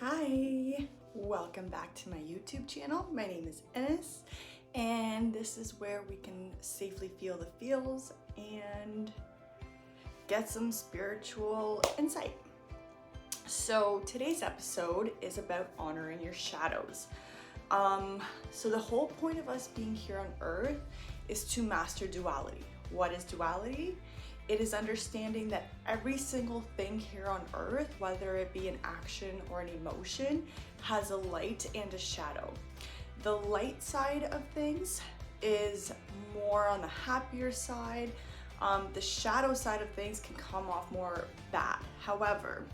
Hi, welcome back to my YouTube channel. My name is Ines, and this is where we can safely feel the feels and get some spiritual insight. So today's episode is about honoring your shadows. So the whole point of us being here on earth is to master duality. What is duality? It is understanding that every single thing here on earth, whether it be an action or an emotion, has a light and a shadow. The light side of things is more on the happier side. The shadow side of things can come off more bad. However,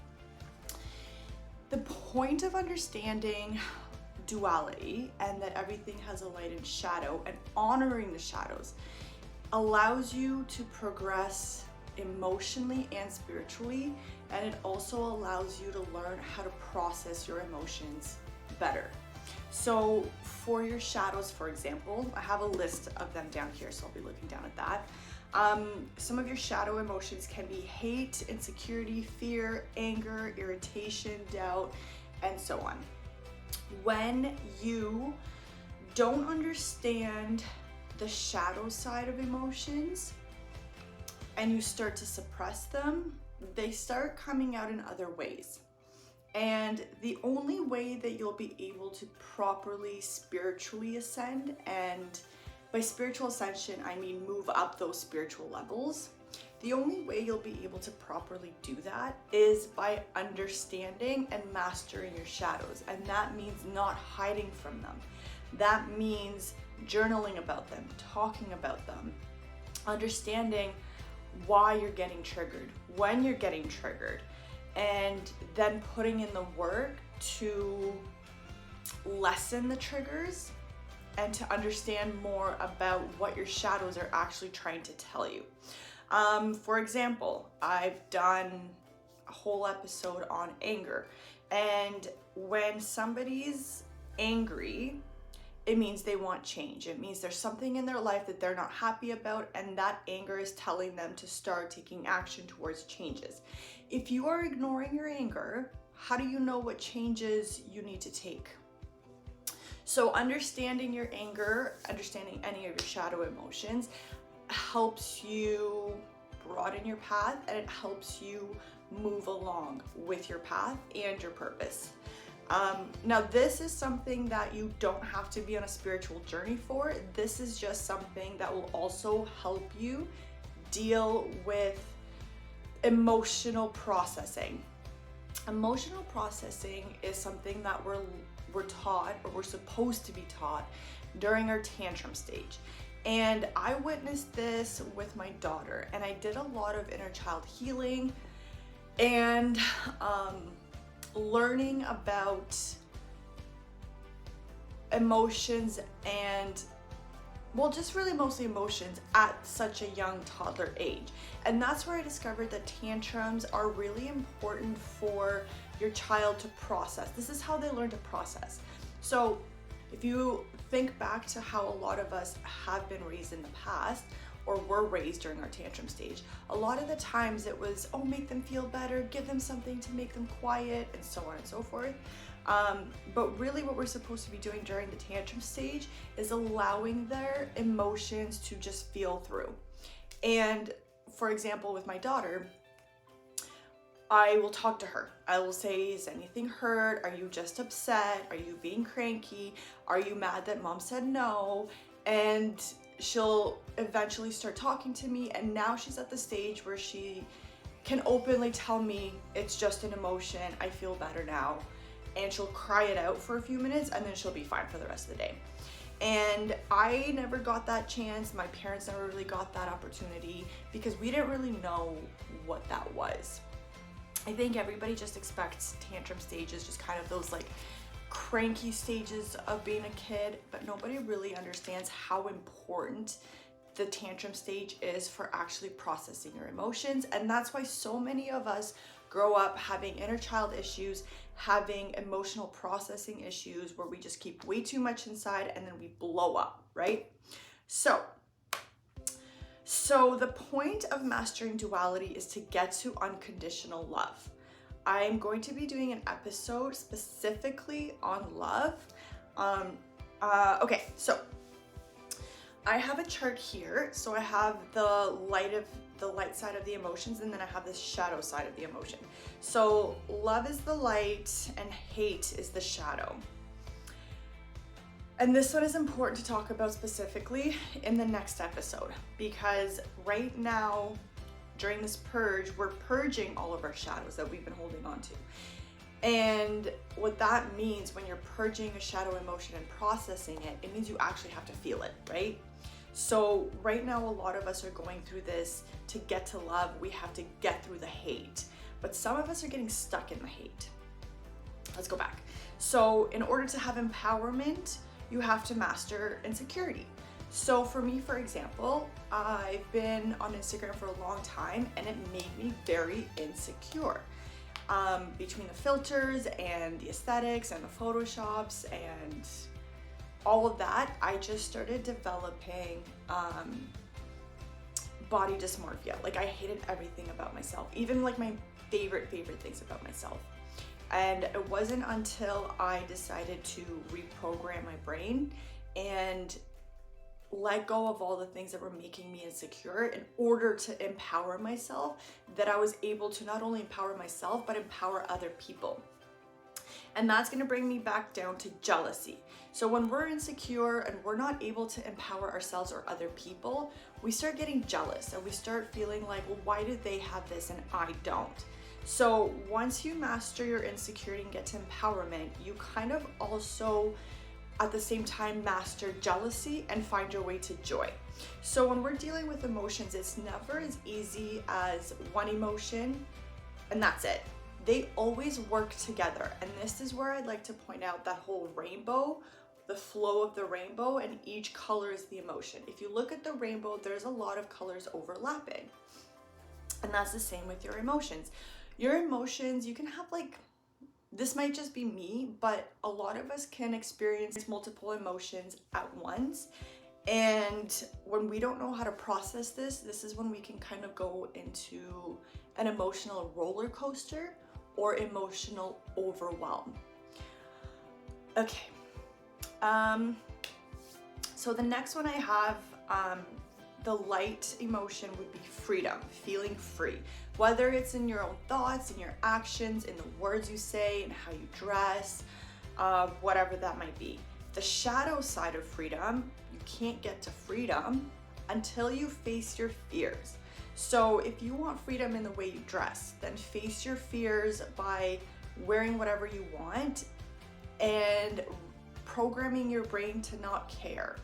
the point of understanding duality and that everything has a light and shadow and honoring the shadows allows you to progress emotionally and spiritually, and it also allows you to learn how to process your emotions better. So for your shadows, for example, I have a list of them down here, so I'll be looking down at that. Some of your shadow emotions can be hate, insecurity, fear, anger, irritation, doubt, and so on. When you don't understand the shadow side of emotions and you start to suppress them, they start coming out in other ways. And the only way that you'll be able to properly spiritually ascend, and by spiritual ascension, I mean move up those spiritual levels, the only way you'll be able to properly do that is by understanding and mastering your shadows. And that means not hiding from them. That means journaling about them, talking about them, understanding why you're getting triggered, when you're getting triggered, and then putting in the work to lessen the triggers and to understand more about what your shadows are actually trying to tell you. For example, I've done a whole episode on anger, and when somebody's angry, it means they want change. It means there's something in their life that they're not happy about, and that anger is telling them to start taking action towards changes. If you are ignoring your anger, how do you know what changes you need to take? So understanding your anger, understanding any of your shadow emotions, helps you broaden your path, and it helps you move along with your path and your purpose. Now this is something that you don't have to be on a spiritual journey for. This is just something that will also help you deal with emotional processing. Emotional processing is something that we're taught, or we're supposed to be taught, during our tantrum stage. And I witnessed this with my daughter, and I did a lot of inner child healing and learning about emotions and, well, just really mostly emotions at such a young toddler age. And that's where I discovered that tantrums are really important for your child to process. This is how they learn to process. So if you think back to how a lot of us have been raised in the past, or were raised during our tantrum stage, a lot of the times it was, oh, make them feel better, give them something to make them quiet, and so on and so forth. But really what we're supposed to be doing during the tantrum stage is allowing their emotions to just feel through. And for example, with my daughter, I will talk to her. I will say, is anything hurt? Are you just upset? Are you being cranky? Are you mad that mom said no? And she'll eventually start talking to me, and now she's at the stage where she can openly tell me it's just an emotion, I feel better now, and she'll cry it out for a few minutes, and then she'll be fine for the rest of the day. And I never got that chance. My parents never really got that opportunity because we didn't really know what that was. I think everybody just expects tantrum stages, just kind of those like cranky stages of being a kid, but nobody really understands how important the tantrum stage is for actually processing your emotions. And that's why so many of us grow up having inner child issues, having emotional processing issues, where we just keep way too much inside and then we blow up, right? So the point of mastering duality is to get to unconditional love. I'm going to be doing an episode specifically on love. Okay, so I have a chart here. So I have the light side of the emotions, and then I have the shadow side of the emotion. So love is the light and hate is the shadow. And this one is important to talk about specifically in the next episode, because right now during this purge, we're purging all of our shadows that we've been holding on to. And what that means when you're purging a shadow emotion and processing it, it means you actually have to feel it, right? So right now, a lot of us are going through this. To get to love, we have to get through the hate. But some of us are getting stuck in the hate. Let's go back. So in order to have empowerment, you have to master insecurity. So for me, for example, I've been on Instagram for a long time, and it made me very insecure. Between the filters and the aesthetics and the photoshops and all of that, I just started developing body dysmorphia. Like, I hated everything about myself, even like my favorite things about myself. And it wasn't until I decided to reprogram my brain and let go of all the things that were making me insecure in order to empower myself that I was able to not only empower myself, but empower other people. And that's going to bring me back down to jealousy. So when we're insecure and we're not able to empower ourselves or other people, we start getting jealous and we start feeling like, well, why do they have this and I don't? So once you master your insecurity and get to empowerment, you kind of also at the same time master jealousy and find your way to joy. So when we're dealing with emotions, it's never as easy as one emotion and that's it. They always work together. And this is where I'd like to point out that whole rainbow, the flow of the rainbow, and each color is the emotion. If you look at the rainbow, there's a lot of colors overlapping. And that's the same with your emotions. Your emotions, you can have like, this might just be me, but a lot of us can experience multiple emotions at once. And when we don't know how to process this, this is when we can kind of go into an emotional roller coaster or emotional overwhelm. Okay. So the next one I have, the light emotion would be freedom, feeling free. Whether it's in your own thoughts, in your actions, in the words you say, and how you dress, whatever that might be. The shadow side of freedom, you can't get to freedom until you face your fears. So if you want freedom in the way you dress, then face your fears by wearing whatever you want and programming your brain to not care.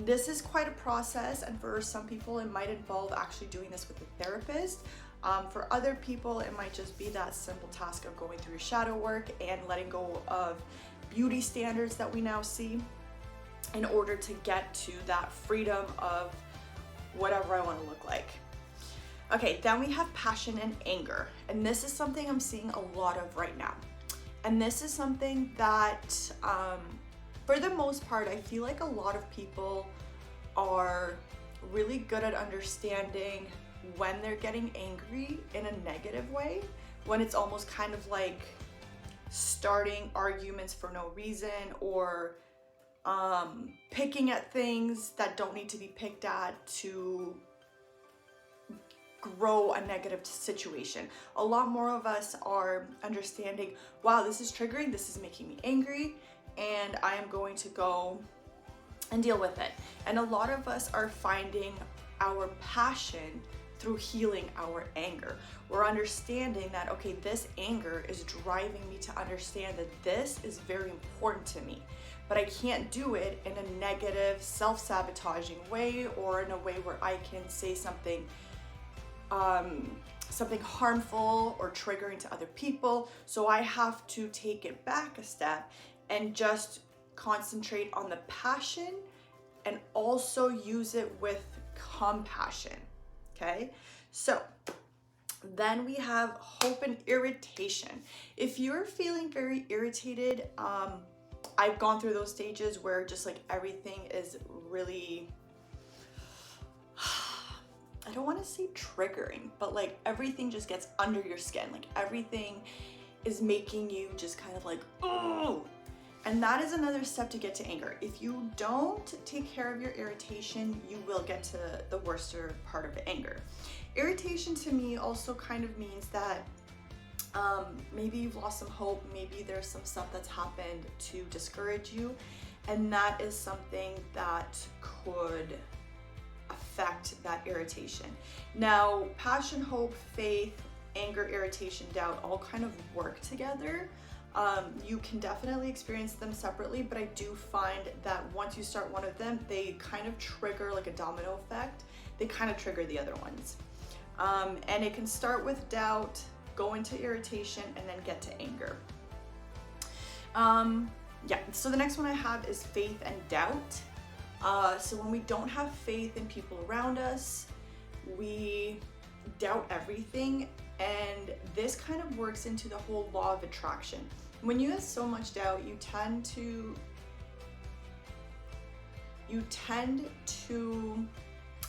This is quite a process, and for some people it might involve actually doing this with a therapist. For other people, it might just be that simple task of going through shadow work and letting go of beauty standards that we now see in order to get to that freedom of whatever I want to look like. Okay, then we have passion and anger, and this is something I'm seeing a lot of right now. And this is something that, for the most part, I feel like a lot of people are really good at understanding when they're getting angry in a negative way, when it's almost kind of like starting arguments for no reason, or picking at things that don't need to be picked at to grow a negative situation. A lot more of us are understanding, wow, this is triggering, this is making me angry, and I am going to go and deal with it. And a lot of us are finding our passion through healing our anger. We're understanding that, okay, this anger is driving me to understand that this is very important to me, but I can't do it in a negative, self-sabotaging way, or in a way where I can say something harmful or triggering to other people. So I have to take it back a step and just concentrate on the passion and also use it with compassion. Okay, so then we have hope and irritation. If you're feeling very irritated, I've gone through those stages where just like everything is really, I don't want to say triggering, but like everything just gets under your skin. Like everything is making you just kind of like, oh. And that is another step to get to anger. If you don't take care of your irritation, you will get to the worst part of anger. Irritation to me also kind of means that maybe you've lost some hope, maybe there's some stuff that's happened to discourage you, and that is something that could affect that irritation. Now, passion, hope, faith, anger, irritation, doubt all kind of work together. You can definitely experience them separately, but I do find that once you start one of them, they kind of trigger like a domino effect. They kind of trigger the other ones. And it can start with doubt, go into irritation, and then get to anger. Yeah, so the next one I have is faith and doubt. So when we don't have faith in people around us, we doubt everything, and this kind of works into the whole law of attraction. When you have so much doubt, you tend to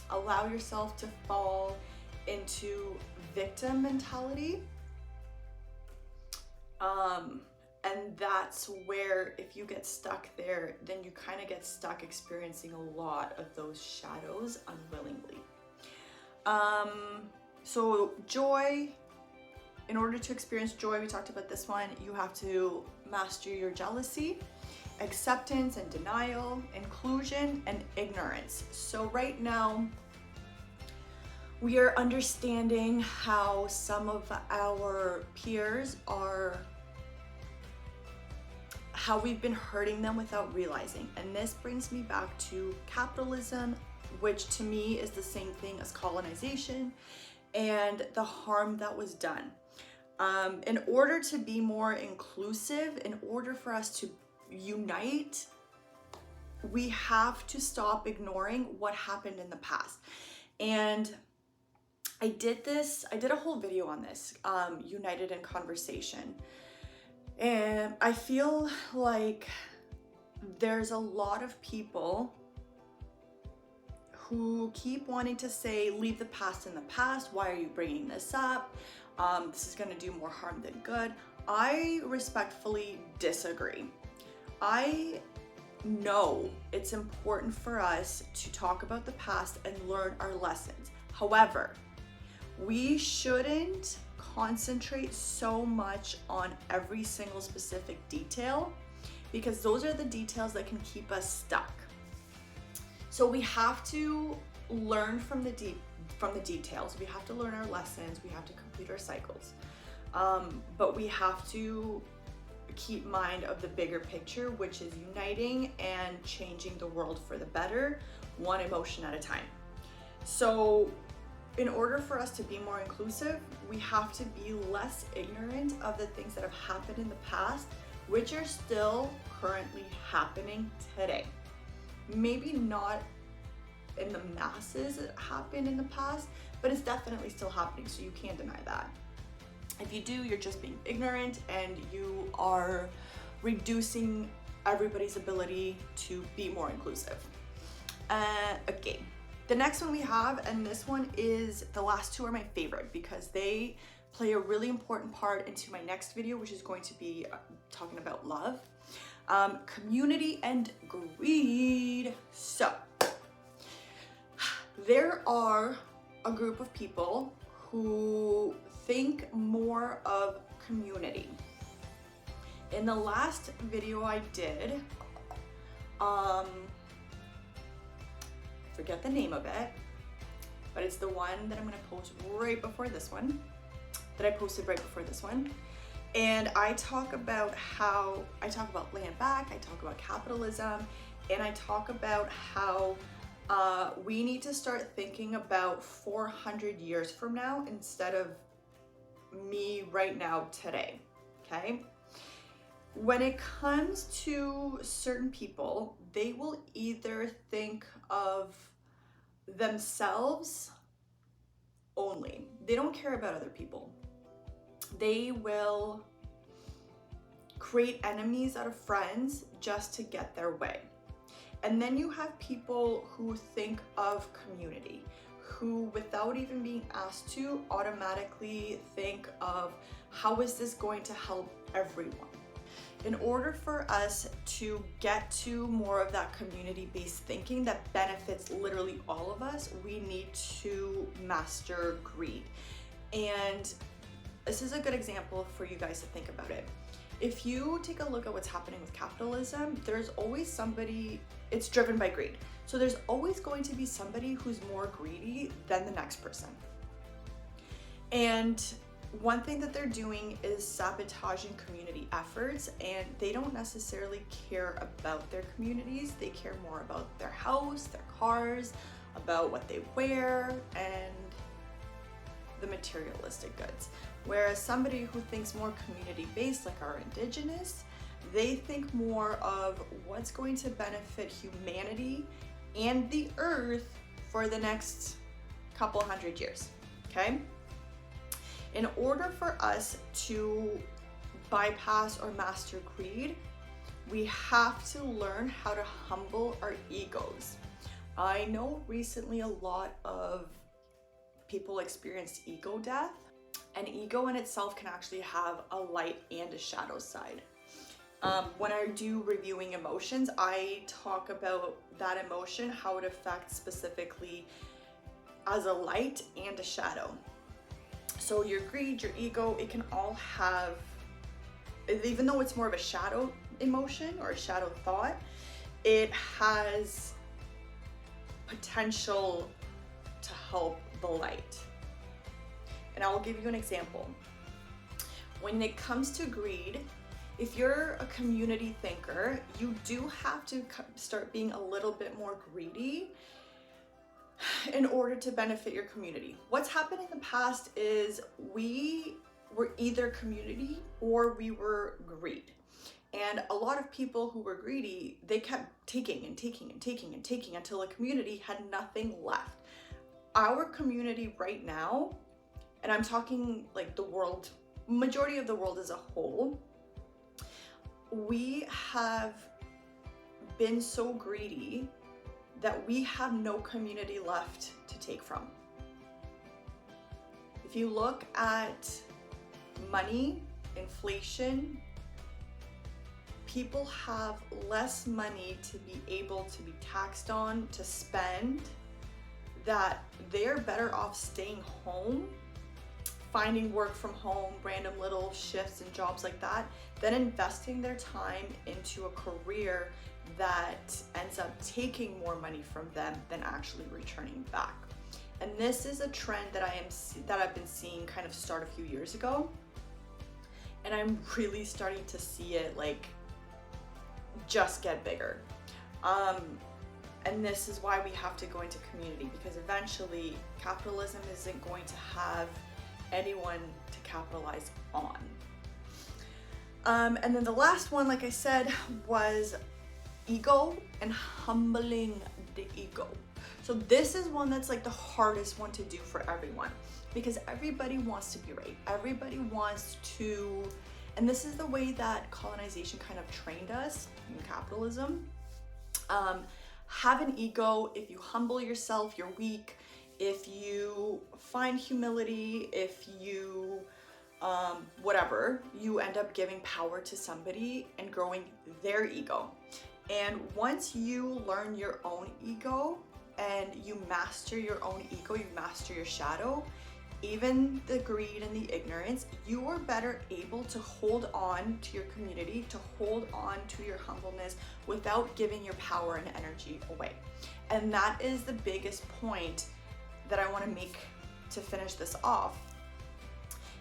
allow yourself to fall into victim mentality. And that's where, if you get stuck there, then you kind of get stuck experiencing a lot of those shadows unwillingly. So joy, in order to experience joy, we talked about this one, you have to master your jealousy, acceptance and denial, inclusion and ignorance. So right now, we are understanding how some of our peers are, how we've been hurting them without realizing. And this brings me back to capitalism, which to me is the same thing as colonization and the harm that was done. In order to be more inclusive, in order for us to unite, we have to stop ignoring what happened in the past. And I did a whole video on this, United in Conversation. And I feel like there's a lot of people who keep wanting to say, leave the past in the past. Why are you bringing this up? This is going to do more harm than good. I respectfully disagree. I know it's important for us to talk about the past and learn our lessons. However, we shouldn't concentrate so much on every single specific detail, because those are the details that can keep us stuck. So we have to learn from the details. We have to learn our lessons. We have to complete our cycles. But we have to keep mind of the bigger picture, which is uniting and changing the world for the better, one emotion at a time. So in order for us to be more inclusive, we have to be less ignorant of the things that have happened in the past, which are still currently happening today. Maybe not in the masses it happened in the past, but it's definitely still happening, so you can't deny that. If you do, you're just being ignorant and you are reducing everybody's ability to be more inclusive. Okay. The next one we have, and this one is, the last two are my favorite because they play a really important part into my next video, which is going to be talking about love, community and greed. So there are a group of people who think more of community. In the last video I did, forget the name of it, but it's the one that I'm gonna post right before this one, that I posted right before this one. And I talk about land back, I talk about capitalism, and I talk about how we need to start thinking about 400 years from now instead of me right now today, okay? When it comes to certain people, they will either think of themselves only. They don't care about other people. They will create enemies out of friends just to get their way. And then you have people who think of community, who, without even being asked to, automatically think of how is this going to help everyone. In order for us to get to more of that community-based thinking that benefits literally all of us, we need to master greed. And this is a good example for you guys to think about it. If you take a look at what's happening with capitalism, there's always somebody, it's driven by greed. So there's always going to be somebody who's more greedy than the next person. And one thing that they're doing is sabotaging community efforts, and they don't necessarily care about their communities. They care more about their house, their cars, about what they wear, and the materialistic goods. Whereas somebody who thinks more community-based, like our indigenous, they think more of what's going to benefit humanity and the earth for the next couple hundred years, okay? In order for us to bypass or master greed, we have to learn how to humble our egos. I know recently a lot of people experienced ego death, and ego in itself can actually have a light and a shadow side. When I do reviewing emotions, I talk about that emotion, how it affects specifically as a light and a shadow. So your greed, your ego, it can all have, even though it's more of a shadow emotion or a shadow thought, it has potential to help the light. And I'll give you an example. When it comes to greed, if you're a community thinker, you do have to start being a little bit more greedy in order to benefit your community. What's happened in the past is we were either community or we were greed. And a lot of people who were greedy, they kept taking and taking and taking and taking until the community had nothing left. Our community right now, and I'm talking like the world, majority of the world as a whole, we have been so greedy that we have no community left to take from. If you look at money, inflation, people have less money to be able to be taxed on, to spend, that they're better off staying home, finding work from home, random little shifts and jobs like that, than investing their time into a career that ends up taking more money from them than actually returning back. And this is a trend that I've been seeing kind of start a few years ago, and I'm really starting to see it like just get bigger. And this is why we have to go into community, because eventually capitalism isn't going to have anyone to capitalize on. And then the last one, like I said, was ego and humbling the ego. So this is one that's like the hardest one to do for everyone, because everybody wants to be right. Everybody wants to, and this is the way that colonization kind of trained us in capitalism. Have an ego. If you humble yourself, you're weak. If you find humility, if you whatever, you end up giving power to somebody and growing their ego. And once you learn your own ego and you master your own ego, you master your shadow, even the greed and the ignorance, you are better able to hold on to your community, to hold on to your humbleness without giving your power and energy away. And that is the biggest point that I want to make to finish this off,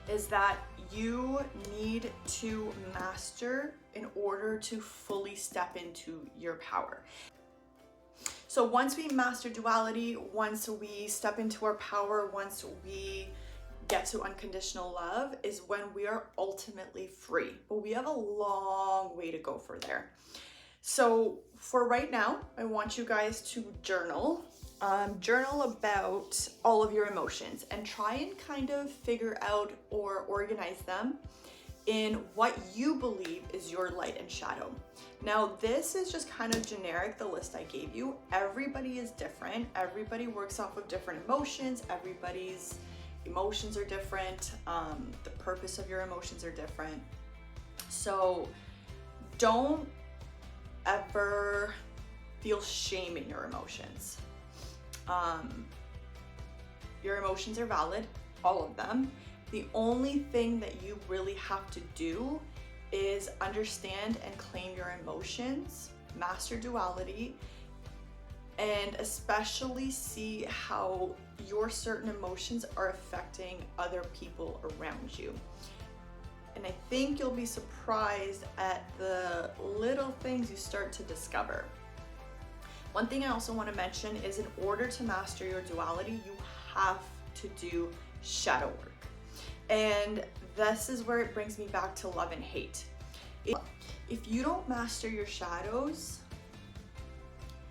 is that you need to master in order to fully step into your power. So once we master duality, once we step into our power, once we get to unconditional love, is when we are ultimately free. But we have a long way to go for there. So for right now, I want you guys to journal. Journal about all of your emotions and try and kind of figure out or organize them in what you believe is your light and shadow. Now, this is just kind of generic, the list I gave you. Everybody is different. Everybody works off of different emotions. Everybody's emotions are different. The purpose of your emotions are different. So don't ever feel shame in your emotions. Your emotions are valid, all of them. The only thing that you really have to do is understand and claim your emotions, master duality, and especially see how your certain emotions are affecting other people around you. And I think you'll be surprised at the little things you start to discover. One thing I also want to mention is, in order to master your duality, you have to do shadow work. And this is where it brings me back to love and hate. If you don't master your shadows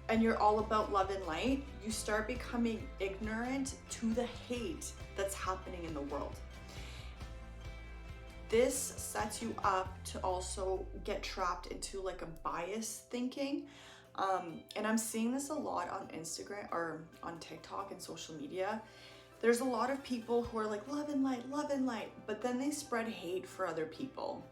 and you're all about love and light, you start becoming ignorant to the hate that's happening in the world. This sets you up to also get trapped into like a bias thinking. And I'm seeing this a lot on Instagram or on TikTok and social media. There's a lot of people who are like love and light, but then they spread hate for other people.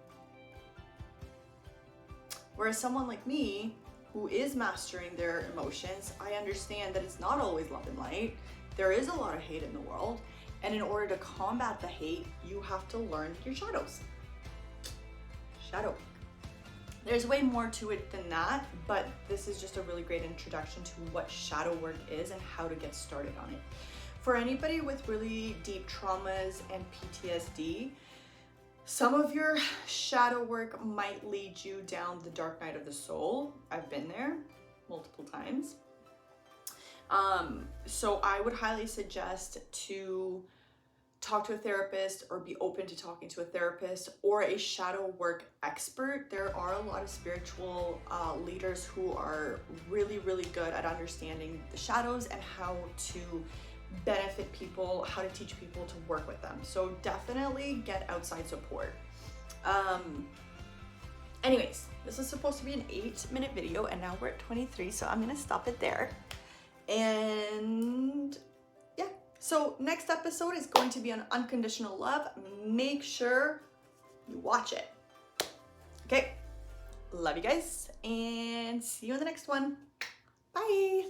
Whereas someone like me, who is mastering their emotions, I understand that it's not always love and light. There is a lot of hate in the world. And in order to combat the hate, you have to learn your shadows. Shadow. There's way more to it than that, but this is just a really great introduction to what shadow work is and how to get started on it. For anybody with really deep traumas and PTSD, some of your shadow work might lead you down the dark night of the soul. I've been there multiple times. So I would highly suggest to talk to a therapist or be open to talking to a therapist or a shadow work expert. There are a lot of spiritual leaders who are really, really good at understanding the shadows and how to benefit people, how to teach people to work with them. So definitely get outside support. Anyways, this is supposed to be an 8-minute video and now we're at 23, so I'm gonna stop it there. And yeah, so next episode is going to be on unconditional love. Make sure you watch it. Okay, love you guys and see you in the next one. Bye.